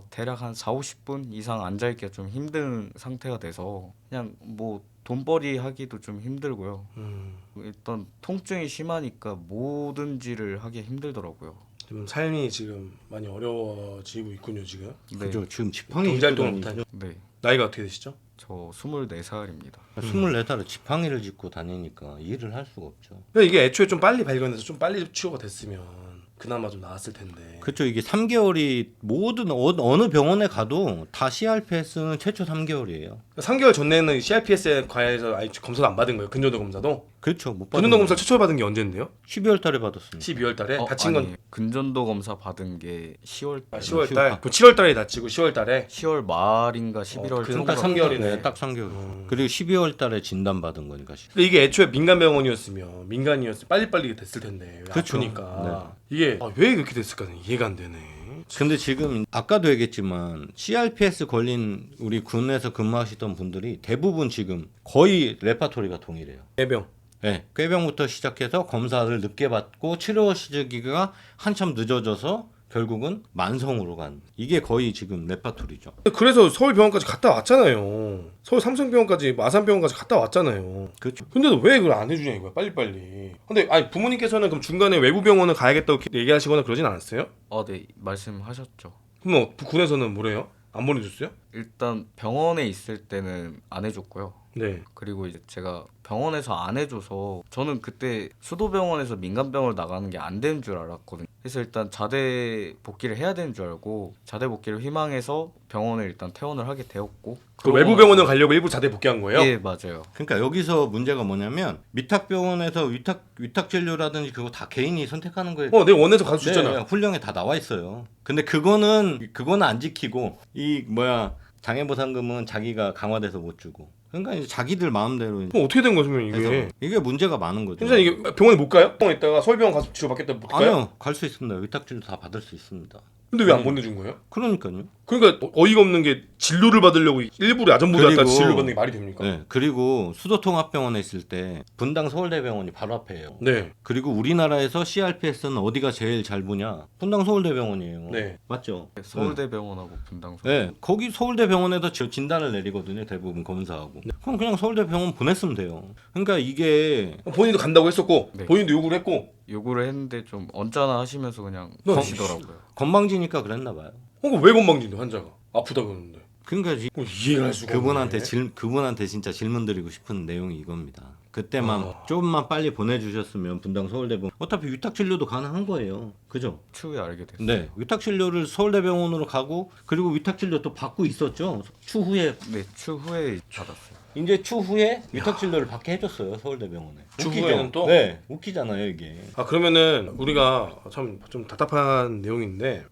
S3: 대략 한 4-50분 이상 앉아 있기가 좀 힘든 상태가 돼서 그냥 뭐 돈벌이 하기도 좀 힘들고요. 일단 통증이 심하니까 뭐든지를 하기 힘들더라고요.
S1: 좀 삶이 지금 많이 어려워지고 있군요, 지금.
S3: 네.
S2: 그죠. 지금 지팡이
S1: 경제활동을
S2: 짚고
S1: 못하죠.
S3: 네.
S1: 나이가 어떻게 되시죠?
S3: 저 24살입니다.
S2: 24살에 지팡이를 짚고 다니니까 일을 할 수가 없죠.
S1: 그러니까 이게 애초에 좀 빨리 발견해서 좀 빨리 치료가 됐으면 그나마 좀 나았을 텐데.
S2: 그렇죠. 이게 3개월이 모든 어느 병원에 가도 다 CRPS는 최초 3개월이에요.
S1: 3개월 전에는 CRPS에 관해서 아예 검사도 안 받은 거예요. 근전도 검사도.
S2: 그렇죠. 못 받은
S1: 근전도 검사
S2: 거예요.
S1: 최초로 받은 게 언제인데요?
S2: 12월 달에 받았습니다.
S1: 12월 달에 다친
S3: 아니,
S1: 건
S3: 근전도 검사 받은 게 10월
S1: 10월 달. 그럼 7월 달에 다치고 10월 달에
S3: 10월 말인가 11월
S1: 그럼
S3: 초인가
S1: 딱 3개월이네.
S2: 네, 딱 3개월. 그리고 12월 달에 진단 받은 거니까.
S1: 근데 이게 애초에 민간 병원이었으면 민간이었으면 빨리빨리 됐을 텐데 왜
S2: 그렇죠.
S1: 아프니까 이게 왜 그렇게 됐을까는 이해가 안 되네.
S2: 근데 지금 아까도 얘기했지만 CRPS 걸린 우리 군에서 근무하시던 분들이 대부분 지금 거의 레파토리가 동일해요.
S1: 해병.
S2: 네, 꾀병부터 시작해서 검사를 늦게 받고 치료 시기가 한참 늦어져서 결국은 만성으로 간 이게 거의 지금 레파토리죠.
S1: 그래서 서울병원까지 갔다 왔잖아요. 서울 삼성병원까지 아산병원까지 갔다 왔잖아요.
S2: 그렇죠.
S1: 근데도 왜 그걸 안 해주냐 이거야 빨리빨리. 근데 아니 부모님께서는 그럼 중간에 외부 병원을 가야겠다고 얘기하시거나 그러진 않았어요?
S3: 네, 말씀하셨죠.
S1: 그럼 뭐 군에서는 뭐래요? 안 보내줬어요?
S3: 일단 병원에 있을 때는 안 해줬고요.
S1: 네.
S3: 그리고 이제 제가 병원에서 안 해줘서 저는 그때 수도병원에서 민간병원을 나가는 게 안 되는 줄 알았거든요. 그래서 일단 자대 복귀를 해야 되는 줄 알고 자대 복귀를 희망해서 병원을 일단 퇴원을 하게 되었고
S1: 그 외부 병원을 가려고 일부 자대 복귀한 거예요?
S3: 예, 맞아요.
S2: 그러니까 여기서 문제가 뭐냐면 위탁병원에서 위탁 진료라든지 그거 다 개인이 선택하는 거예요.
S1: 내 원에서 가서 줬잖아.
S2: 네, 훈령에 다 나와 있어요. 근데 그거는 안 지키고 이 장애보상금은 자기가 강화돼서 못 주고. 그러니까 이제 자기들 마음대로
S1: 그럼 어떻게 된 거죠 이게?
S2: 해서 이게 문제가 많은 거죠.
S1: 선생님 이게 병원에 못 가요? 병원에 있다가 서울병원 가서 치료받겠다 못 가요?
S2: 아니요, 갈 수 있습니다. 위탁 진료 다 받을 수 있습니다.
S1: 근데 왜 안 보내준 거예요?
S2: 그러니까요.
S1: 그러니까 어이가 없는 게 진료를 받으려고 일부러 야전부대 갔다
S2: 그리고-
S1: 진료 받는 게 말이 됩니까?
S2: 네, 그리고 수도통합병원에 있을 때 분당 서울대병원이 바로 앞에요.
S1: 네.
S2: 그리고 우리나라에서 CRPS는 어디가 제일 잘 보냐? 분당 서울대병원이에요.
S1: 네.
S2: 맞죠?
S3: 서울대병원하고 분당서.
S2: 네, 거기 서울대병원에서 진단을 내리거든요. 대부분 검사하고. 그럼 그냥 서울대병원 보냈으면 돼요. 그러니까 이게
S1: 본인도 간다고 했었고
S3: 네.
S1: 본인도 요구를 했고
S3: 요구를 했는데 좀 언짢아 하시면서 그냥
S1: 너
S3: 가시더라고요.
S2: 건방지니까 그랬나 봐요.
S1: 왜 건방진데 환자가 아프다 그러는데
S2: 그러니까
S1: 이해를 할 수가
S2: 그분한테
S1: 없네.
S2: 그분한테 진짜 질문 드리고 싶은 내용이 이겁니다. 그때만 조금만 빨리 보내주셨으면 분당 서울대병원 어차피 위탁 진료도 가능한 거예요. 그죠?
S3: 추후에 알게 됐어요.
S2: 네, 위탁 진료를 서울대병원으로 가고 그리고 위탁 진료 또 받고 있었죠. 추후에
S3: 네, 추후에 받았어요.
S2: 이제 추후에 위탁 진료를 받게 해줬어요 서울대병원에.
S1: 추후에는
S2: 웃기죠?
S1: 또?
S2: 네, 웃기잖아요 이게.
S1: 그러면은 우리가 참 좀 답답한 내용인데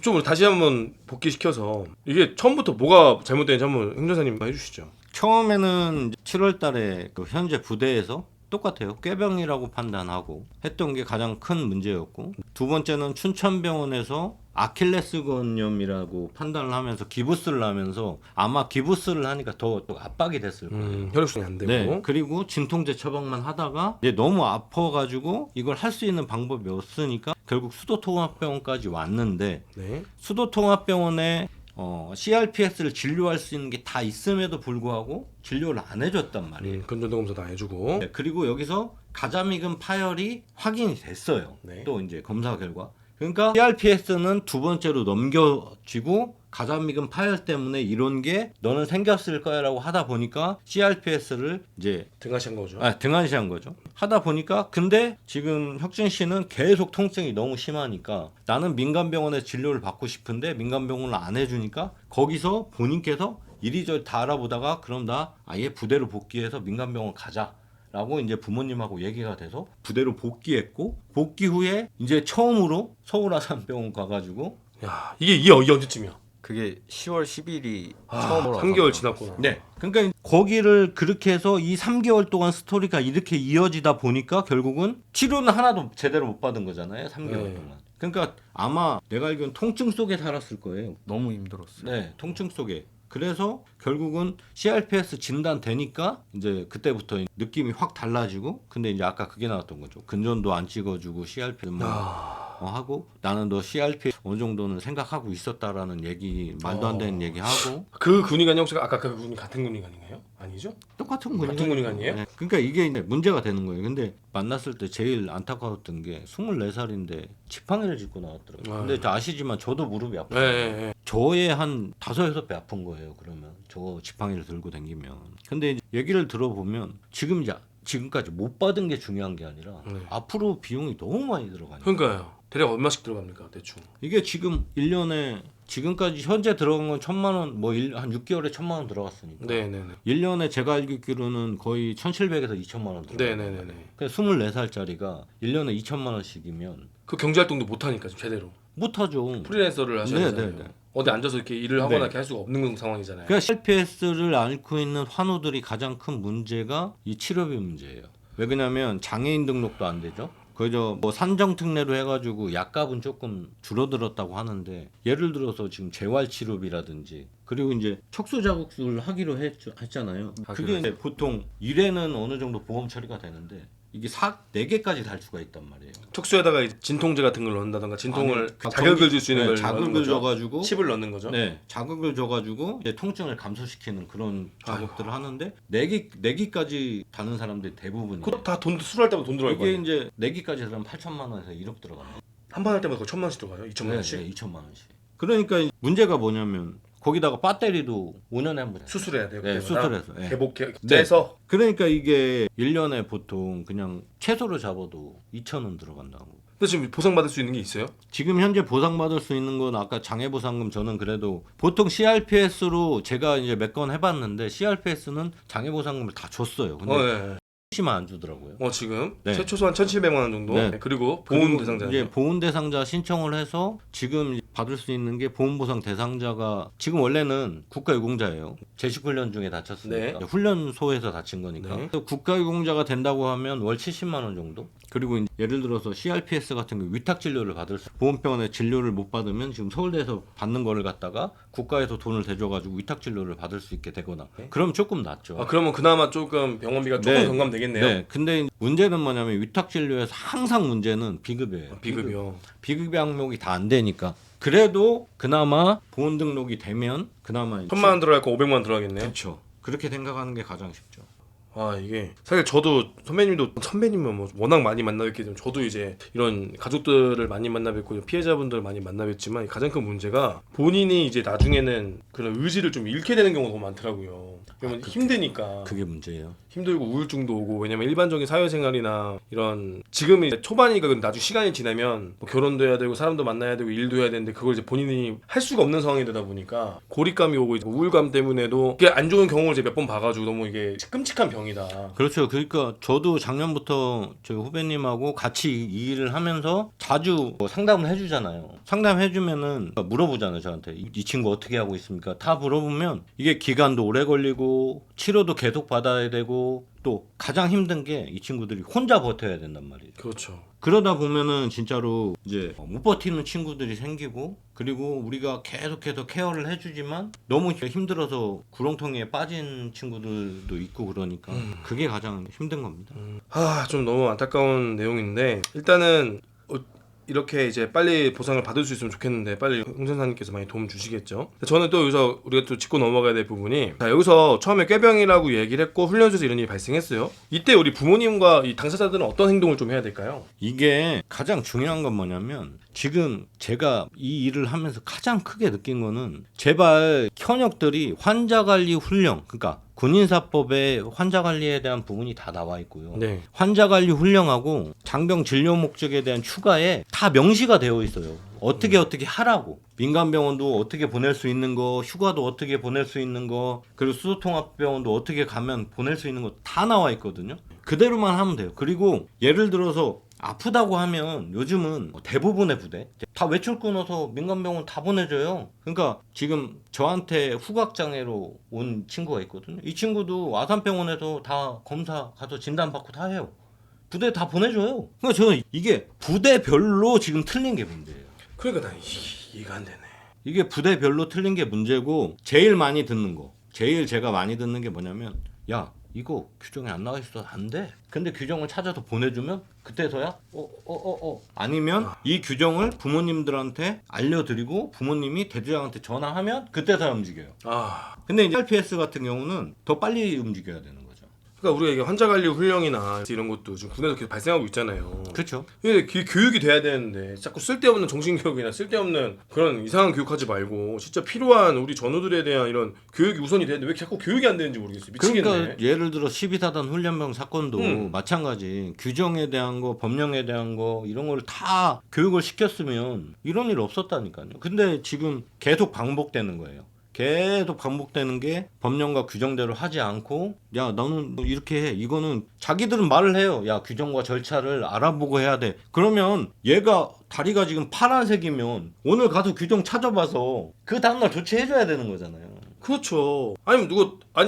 S1: 좀 다시 한번 복귀시켜서 이게 처음부터 뭐가 잘못된지 한번 행정사님 해주시죠.
S2: 처음에는 7월달에 그 현재 부대에서 똑같아요. 꾀병이라고 판단하고 했던 게 가장 큰 문제였고 두 번째는 춘천병원에서 아킬레스건염이라고 판단을 하면서 기부스를 하면서 아마 기부스를 하니까 더 압박이 됐을 거예요.
S1: 혈액순환이 안 되고.
S2: 네, 그리고 진통제 처방만 하다가 이제 너무 아파가지고 이걸 할 수 있는 방법이 없으니까 결국 수도통합병원까지 왔는데
S1: 네.
S2: 수도통합병원에 CRPS를 진료할 수 있는 게 다 있음에도 불구하고 진료를 안 해줬단 말이에요.
S1: 근전도 검사도 안 해주고.
S2: 네, 그리고 여기서 가자미금 파열이 확인이 됐어요.
S1: 네.
S2: 또 이제 검사 결과. 그러니까 CRPS는 두 번째로 넘겨지고 가자미금 파열 때문에 이런 게 너는 생겼을 거야라고 하다 보니까 CRPS를 이제
S1: 등하시한 거죠.
S2: 등한시한 거죠. 하다 보니까 근데 지금 혁진 씨는 계속 통증이 너무 심하니까 나는 민간병원에 진료를 받고 싶은데 민간병원을 안 해주니까 거기서 본인께서 이리저리 다 알아보다가 그럼 나 아예 부대로 복귀해서 민간병원 가자. 라고 이제 부모님하고 얘기가 돼서 부대로 복귀했고 복귀 후에 이제 처음으로 서울아산병원 가가지고
S1: 야, 이게 언제쯤이야?
S3: 그게 10월 10일이
S1: 아,
S3: 처음으로
S1: 3개월 지났구나.
S2: 네. 그러니까 거기를 그렇게 해서 이 3개월 동안 스토리가 이렇게 이어지다 보니까 결국은 치료는 하나도 제대로 못 받은 거잖아요. 3개월
S1: 네.
S2: 동안. 그러니까 아마 내가 알기로는 통증 속에 살았을 거예요.
S3: 너무 힘들었어요.
S2: 네. 통증 속에. 그래서 결국은 CRPS 진단되니까 이제 그때부터 느낌이 확 달라지고 근데 이제 아까 그게 나왔던 거죠. 근전도 안 찍어주고 CRPS 하고 나는 너 CRPS 어느 정도는 생각하고 있었다라는 얘기 말도 안 되는 얘기 하고
S1: 그 군의관이 혹시 아까 그 군이 같은 군의관인가요? 아니죠?
S2: 똑같은
S1: 같은 군의관이에요?
S2: 네. 그러니까 이게 이제 문제가 되는 거예요. 근데 만났을 때 제일 안타까웠던 게 24살인데 지팡이를 짚고 나왔더라고요. 근데 아시지만 저도 무릎이 아파요.
S1: 네.
S2: 저의 한 5-6배 아픈 거예요. 그러면 저 지팡이를 들고 다니면. 근데 이제 얘기를 들어보면 지금까지 못 받은 게 중요한 게 아니라
S1: 네.
S2: 앞으로 비용이 너무 많이 들어가요.
S1: 그러니까요. 대략 얼마씩 들어갑니까 대충?
S2: 이게 지금 1년에 지금까지 현재 들어간 건 1,000만 원, 한 6개월에 1,000만 원 들어갔으니까.
S1: 네네네.
S2: 1년에 제가 알기로는 거의 1,700에서 2,000만 원 들어가요.
S1: 네네네네.
S2: 그러니까 24살짜리가 1년에 2,000만 원씩이면
S1: 그 경제활동도 못 하니까 지금 제대로
S2: 못하죠.
S1: 프리랜서를 하셔야 되잖아요.
S2: 네네네.
S1: 어디 앉아서 이렇게 일을 하거나
S2: 네.
S1: 이렇게 할 수가 없는 상황이잖아요.
S2: 그러니까 CRPS를 앓고 있는 환우들이 가장 큰 문제가 이 치료비 문제예요. 왜 그러냐면 장애인 등록도 안 되죠. 그저 뭐 산정 특례로 해가지고 약값은 조금 줄어들었다고 하는데 예를 들어서 지금 재활치료비라든지 그리고 이제 척수 자국술 하기로 했잖아요. 그게 이제 보통 1회는 어느 정도 보험 처리가 되는데 이게 4개까지 달 수가 있단 말이에요.
S1: 척수에다가 이제 진통제 같은 걸 넣는다든가 진통을
S2: 아니,
S1: 자극을 줄 수 있는 걸
S2: 자극을
S1: 넣는 거죠.
S2: 줘가지고
S1: 칩을 넣는 거죠.
S2: 네, 자극을 줘가지고 이제 통증을 감소시키는 그런 작업들을 하는데 4기까지 다는 사람들이 대부분이에요.
S1: 그거 다 돈 수술할 때마다 돈 들어갈
S2: 이게
S1: 거예요.
S2: 이제 4기까지 들어가면 8천만 원에서 1억 들어가요.
S1: 한 번 할 때마다 거의 1,000만 원씩 들어가요. 2,000만 원씩.
S2: 네, 2천만 원씩. 그러니까 문제가 뭐냐면 거기다가 배터리도 5년에 한 번 해요.
S1: 수술해야 돼요.
S2: 네,
S1: 그때마다.
S2: 수술해서. 네.
S1: 째서
S2: 그러니까 이게 1년에 보통 그냥 최소로 잡아도 2천원 들어간다고.
S1: 근데 지금 보상받을 수 있는 게 있어요?
S2: 지금 현재 보상받을 수 있는 건 아까 장애보상금 저는 그래도 보통 CRPS로 제가 이제 몇 건 해봤는데 CRPS는 장애보상금을 다 줬어요. 근데
S1: 네.
S2: 시만 안 주더라고요.
S1: 지금
S2: 네.
S1: 최초소 한 1,700만 원 정도.
S2: 네.
S1: 그리고 보험 대상자.
S2: 이제 보험 대상자 신청을 해서 지금 받을 수 있는 게 보험 보상 대상자가 지금 원래는 국가유공자예요. 제식 훈련 중에 다쳤으니까
S1: 네.
S2: 훈련소에서 다친 거니까.
S1: 네.
S2: 그래서 국가유공자가 된다고 하면 월 70만 원 정도. 그리고 이제 예를 들어서 CRPS 같은 거 위탁 진료를 받을 수 보험병원에 진료를 못 받으면 지금 서울대에서 받는 거를 갖다가 국가에서 돈을 대줘가지고 위탁 진료를 받을 수 있게 되거나. 그럼 조금 낫죠.
S1: 그러면 그나마 조금 병원비가 조금
S2: 네.
S1: 경감되겠네요.
S2: 네. 근데 문제는 뭐냐면 위탁 진료에서 항상 문제는 비급이에요.
S1: 비급이요.
S2: 비급여 항목이 다 안 되니까. 그래도 그나마 보험 등록이 되면 그나마
S1: 1,000만 원 들어갈 거 500만 원 들어가겠네요.
S2: 그렇죠. 그렇게 생각하는 게 가장 쉽죠.
S1: 이게 사실 저도 선배님은 뭐 워낙 많이 만나뵙기 때문에 저도 이제 이런 가족들을 많이 만나뵙고 피해자분들을 많이 만나뵙지만 가장 큰 문제가 본인이 이제 나중에는 그런 의지를 좀 잃게 되는 경우가 너무 많더라고요. 그러면 힘드니까
S2: 그게 문제예요.
S1: 힘들고 우울증도 오고 왜냐면 일반적인 사회생활이나 이런 지금이 이제 초반이니까 나중에 시간이 지나면 뭐 결혼도 해야 되고 사람도 만나야 되고 일도 해야 되는데 그걸 이제 본인이 할 수가 없는 상황이 되다 보니까 고립감이 오고 이제 우울감 때문에도 이게 안 좋은 경험을 이제 몇 번 봐가지고 너무 이게 끔찍한 병이다.
S2: 그렇죠. 그러니까 저도 작년부터 저희 후배님하고 같이 이 일을 하면서 자주 뭐 상담을 해주잖아요. 상담해주면은 물어보잖아요. 저한테 이 친구 어떻게 하고 있습니까? 다 물어보면 이게 기간도 오래 걸리고 치료도 계속 받아야 되고 하고 또 가장 힘든 게 이 친구들이 혼자 버텨야 된단 말이에요.
S1: 그렇죠.
S2: 그러다 보면은 진짜로 이제 못 버티는 친구들이 생기고 그리고 우리가 계속해서 케어를 해주지만 너무 힘들어서 구렁텅이에 빠진 친구들도 있고 그러니까 그게 가장 힘든 겁니다.
S1: 좀 너무 안타까운 내용인데 일단은 이렇게 이제 빨리 보상을 받을 수 있으면 좋겠는데 빨리 홍선사님께서 많이 도움 주시겠죠. 저는 또 여기서 우리가 또 짚고 넘어가야 될 부분이 자, 여기서 처음에 꾀병이라고 얘기를 했고 훈련소에서 이런 일이 발생했어요. 이때 우리 부모님과 이 당사자들은 어떤 행동을 좀 해야 될까요?
S2: 이게 가장 중요한 건 뭐냐면 지금 제가 이 일을 하면서 가장 크게 느낀 거는 제발 현역들이 환자관리 훈련 그러니까 군인사법에 환자관리에 대한 부분이 다 나와 있고요.
S1: 네.
S2: 환자관리 훈련하고 장병 진료 목적에 대한 추가에 다 명시가 되어 있어요. 어떻게 하라고. 민간병원도 어떻게 보낼 수 있는 거, 휴가도 어떻게 보낼 수 있는 거, 그리고 수도통합병원도 어떻게 가면 보낼 수 있는 거 다 나와 있거든요. 그대로만 하면 돼요. 그리고 예를 들어서 아프다고 하면 요즘은 대부분의 부대 다 외출 끊어서 민간병원 다 보내줘요. 그러니까 지금 저한테 후각장애로 온 친구가 있거든요. 이 친구도 아산병원에서 다 검사 가서 진단받고 다 해요. 부대 다 보내줘요. 그러니까 저는 이게 부대별로 지금 틀린 게 문제예요.
S1: 그러니까 난 이해가 안 되네.
S2: 이게 부대별로 틀린 게 문제고 제일 많이 듣는 거 제일 제가 많이 듣는 게 뭐냐면 야 이거 규정에 안 나와 있어서 안 돼. 근데 규정을 찾아서 보내주면 그때서야 아니면 이 규정을 부모님들한테 알려드리고 부모님이 대대장한테 전화하면 그때서야 움직여요. 근데 이제 RPS 같은 경우는 더 빨리 움직여야 되는 거죠.
S1: 그러니까 우리가 이게 환자관리 훈련이나 이런 것도 지금 군에서 계속 발생하고 있잖아요.
S2: 그렇죠.
S1: 근데 교육이 돼야 되는데 자꾸 쓸데없는 정신교육이나 쓸데없는 그런 이상한 교육하지 말고 진짜 필요한 우리 전우들에 대한 이런 교육이 우선이 되는데 왜 자꾸 교육이 안 되는지 모르겠어요. 미치겠네.
S2: 그러니까 예를 들어 12사단 훈련병 사건도 마찬가지 규정에 대한 거 법령에 대한 거 이런 걸 다 교육을 시켰으면 이런 일 없었다니까요. 근데 지금 계속 반복되는 거예요. 계속 반복되는 게 법령과 규정대로 하지 않고 야 너는 이렇게 해. 이거는 자기들은 말을 해요. 야 규정과 절차를 알아보고 해야 돼. 그러면 얘가 다리가 지금 파란색이면 오늘 가서 규정 찾아봐서 그 다음날 조치해줘야 되는 거잖아요.
S1: 그렇죠. 아니면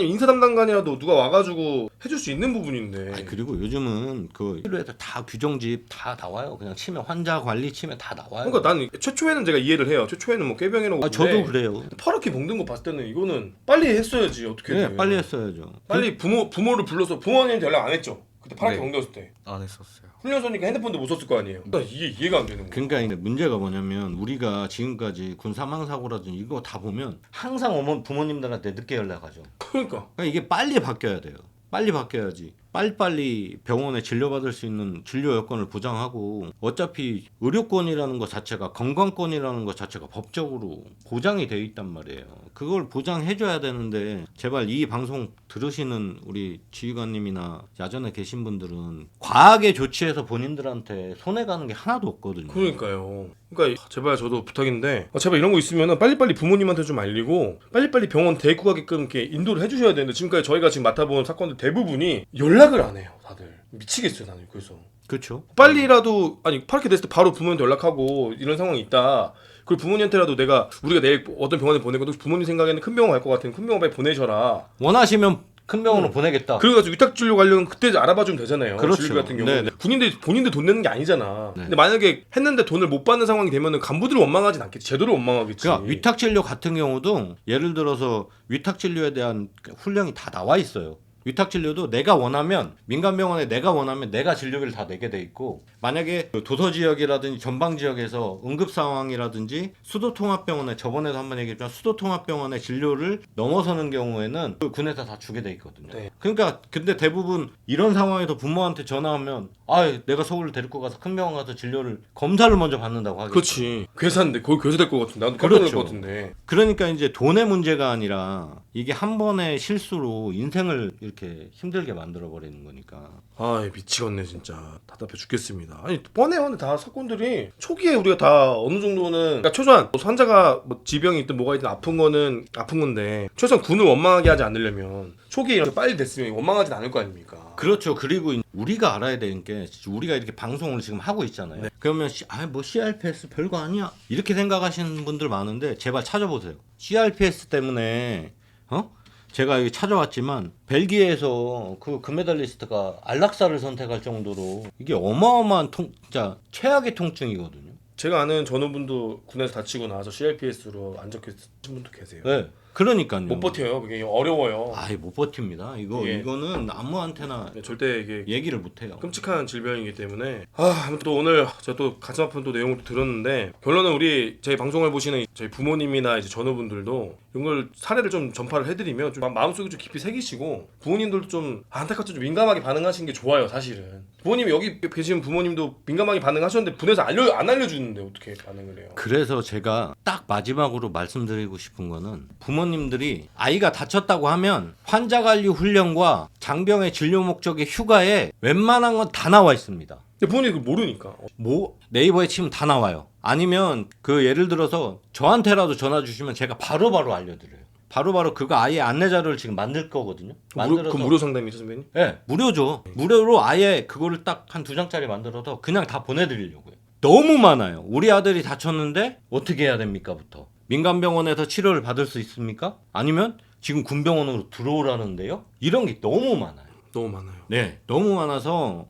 S1: 인사 담당관이라도 누가 와가지고 해줄 수 있는 부분인데.
S2: 아니, 그리고 요즘은 그 필요해서 다 규정집 다 나와요. 그냥 치면 환자 관리 치면 다 나와요.
S1: 그러니까 나는 최초에는 제가 이해를 해요. 최초에는 뭐 꾀병이라고.
S2: 저도 그래요.
S1: 파랗게 먹는 거 봤을 때는 이거는 빨리 했어야지 어떻게.
S2: 네, 빨리 했어야죠.
S1: 빨리 부모를 불러서 부모님한테 연락 안 했죠. 그때 파랗게
S3: 네.
S1: 먹었을 때.
S3: 안 했었어요.
S1: 훈련소니까 핸드폰도 못 썼을 거 아니에요. 그러니까 이게 이해가 안 되는 거야.
S2: 그러니까 이제 문제가 뭐냐면 우리가 지금까지 군 사망 사고라든지 이거 다 보면 항상 부모님들한테 늦게 연락하죠.
S1: 그러니까.
S2: 그러니까 이게 빨리 바뀌어야 돼요. 빨리 바뀌어야지. 빨리빨리 병원에 진료받을 수 있는 진료 여건을 보장하고 어차피 의료권이라는 것 자체가 건강권이라는 것 자체가 법적으로 보장이 돼 있단 말이에요. 그걸 보장해줘야 되는데 제발 이 방송 들으시는 우리 지휘관님이나 야전에 계신 분들은 과하게 조치해서 본인들한테 손해가는 게 하나도 없거든요.
S1: 그러니까요. 그러니까 제발 저도 부탁인데 제발 이런 거 있으면 빨리빨리 부모님한테 좀 알리고 빨리빨리 병원 데리고 가게끔 이렇게 인도를 해주셔야 되는데 지금까지 저희가 지금 맡아본 사건들 대부분이 연락을 안 해요. 다들 미치겠어요. 나는 그래서
S2: 그렇죠.
S1: 빨리라도 아니 파랗게 됐을 때 바로 부모님한테 연락하고 이런 상황이 있다. 그리고 부모님한테라도 우리가 내일 어떤 병원에 보내고 부모님 생각에는 큰 병원 갈 것 같으면 큰 병원 빨리 보내셔라.
S2: 원하시면 큰 병원으로 보내겠다.
S1: 그래가지고 위탁진료 관련 그때 알아봐주면 되잖아요.
S2: 그렇죠.
S1: 진료 같은 경우
S2: 네네.
S1: 본인들 돈 내는 게 아니잖아.
S2: 네.
S1: 근데 만약에 했는데 돈을 못 받는 상황이 되면은 간부들을 원망하진 않겠지. 제도를 원망하겠지.
S2: 그러니까 위탁 진료 같은 경우도 예를 들어서 위탁 진료에 대한 훈령이 다 나와 있어요. 위탁 진료도 내가 원하면 민간병원에 내가 원하면 내가 진료비를 다 내게 돼 있고 만약에 도서 지역이라든지 전방 지역에서 응급 상황이라든지 수도통합병원에 저번에도 한번 얘기했지만 수도통합병원의 진료를 넘어서는 경우에는 그 군에서 다 주게 돼 있거든요.
S1: 네.
S2: 그러니까 근데 대부분 이런 상황에서 부모한테 전화하면 내가 서울을 데리고 가서 큰 병원 가서 진료를 검사를 먼저 받는다고 하겠죠.
S1: 그렇지. 괴사인데 거기 괴사 될 것 같은데. 나도 깜짝 놀랄
S2: 그렇죠.
S1: 것 같은데.
S2: 그러니까 이제 돈의 문제가 아니라 이게 한 번의 실수로 인생을 이렇게 힘들게 만들어 버리는 거니까.
S1: 아 미치겠네 진짜. 답답해 죽겠습니다. 아니 뻔해요. 근데 다 사건들이 초기에 우리가 다 어느 정도는 그러니까 최소한 환자가 뭐 지병이 있든 뭐가 있든 아픈 거는 아픈 건데 최소한 군을 원망하게 하지 않으려면 초기에 이렇게 빨리 됐으면 원망하진 않을 거 아닙니까?
S2: 그렇죠. 그리고 우리가 알아야 되는 게 우리가 이렇게 방송을 지금 하고 있잖아요.
S1: 네.
S2: 그러면 뭐 CRPS 별거 아니야 이렇게 생각하시는 분들 많은데 제발 찾아보세요. CRPS 때문에 제가 여기 찾아왔지만 벨기에에서 그 금메달리스트가 안락사를 선택할 정도로 이게 어마어마한 진짜 최악의 통증이거든요.
S1: 제가 아는 전우분도 군에서 다치고 나서 CRPS로 안 적혀진 분도 계세요.
S2: 네. 그러니까요.
S1: 못 버텨요. 그게 어려워요.
S2: 아예 못 버팁니다.
S1: 예.
S2: 이거는 아무한테나
S1: 네, 절대 이게
S2: 얘기를 못 해요.
S1: 끔찍한 질병이기 때문에 아무튼 또 오늘 제가 또 가슴 아픈 또 내용을 또 들었는데 결론은 우리 저희 방송을 보시는 저희 부모님이나 이제 전우분들도 이런 걸 사례를 좀 전파를 해드리면 좀 마음속에 좀 깊이 새기시고 부모님들도 좀 안타깝게 좀 민감하게 반응하시는 게 좋아요. 사실은 부모님 여기 계신 부모님도 민감하게 반응하셨는데 분해서 안 알려주는데 어떻게 반응을 해요?
S2: 그래서 제가 딱 마지막으로 말씀드리고 싶은 거는 부모님들이 아이가 다쳤다고 하면 환자관리 훈련과 장병의 진료 목적의 휴가에 웬만한 건 다 나와 있습니다.
S1: 근데 부모님이 그걸 모르니까
S2: 뭐 네이버에 치면 다 나와요. 아니면 그 예를 들어서 저한테라도 전화 주시면 제가 바로바로 알려드려요. 바로바로 그거 아예 안내자료를 지금 만들 거거든요.
S1: 그 무료 상담이죠 선배님?
S2: 네, 무료죠. 무료로 아예 그거를 딱 한 2장짜리 만들어서 그냥 다 보내드리려고요. 너무 많아요. 우리 아들이 다쳤는데 어떻게 해야 됩니까?부터. 민간병원에서 치료를 받을 수 있습니까? 아니면 지금 군병원으로 들어오라는데요? 이런 게 너무 많아요.
S1: 너무 많아요.
S2: 네, 너무 많아서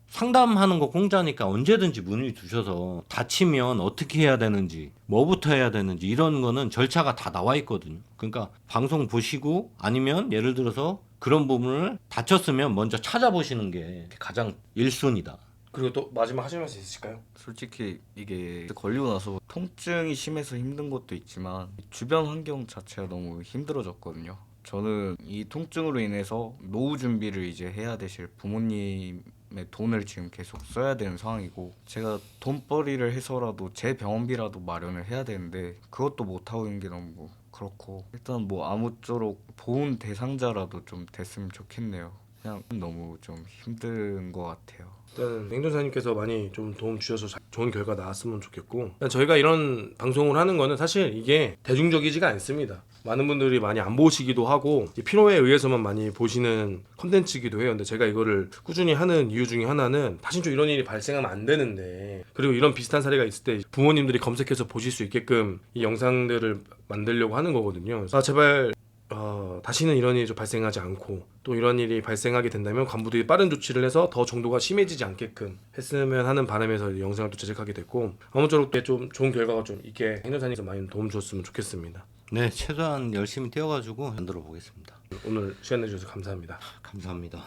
S2: 상담하는 거 공짜니까 언제든지 문의 주셔서 다치면 어떻게 해야 되는지 뭐부터 해야 되는지 이런 거는 절차가 다 나와 있거든요. 그러니까 방송 보시고 아니면 예를 들어서 그런 부분을 다쳤으면 먼저 찾아보시는 게 가장 1순위다.
S1: 그리고 또 마지막 하실 말씀 있으실까요?
S3: 솔직히 이게 걸리고 나서 통증이 심해서 힘든 것도 있지만 주변 환경 자체가 너무 힘들어졌거든요. 저는 이 통증으로 인해서 노후 준비를 이제 해야 되실 부모님의 돈을 지금 계속 써야 되는 상황이고 제가 돈벌이를 해서라도 제 병원비라도 마련을 해야 되는데 그것도 못하고 있는 게 너무 그렇고 일단 뭐 아무쪼록 보훈 대상자라도 좀 됐으면 좋겠네요. 그냥 너무 좀 힘든 것 같아요.
S1: 일단 행정사님께서 많이 좀 도움 주셔서 좋은 결과 나왔으면 좋겠고 일단 저희가 이런 방송을 하는 거는 사실 이게 대중적이지가 않습니다. 많은 분들이 많이 안 보시기도 하고 필요에 의해서만 많이 보시는 컨텐츠이기도 해요. 근데 제가 이거를 꾸준히 하는 이유 중에 하나는 다시 좀 이런 일이 발생하면 안 되는데 그리고 이런 비슷한 사례가 있을 때 부모님들이 검색해서 보실 수 있게끔 이 영상들을 만들려고 하는 거거든요. 그래서 제발 다시는 이런 일이 좀 발생하지 않고 또 이런 일이 발생하게 된다면 간부들이 빠른 조치를 해서 더 정도가 심해지지 않게끔 했으면 하는 바람에서 이 영상을 또 제작하게 됐고 아무쪼록 좀 좋은 결과가 좀 있게 행정사님께서 많이 도움 주셨으면 좋겠습니다.
S2: 네, 최대한 열심히 뛰어가지고 만들어 보겠습니다.
S1: 오늘 시간 내주셔서 감사합니다.
S2: 감사합니다.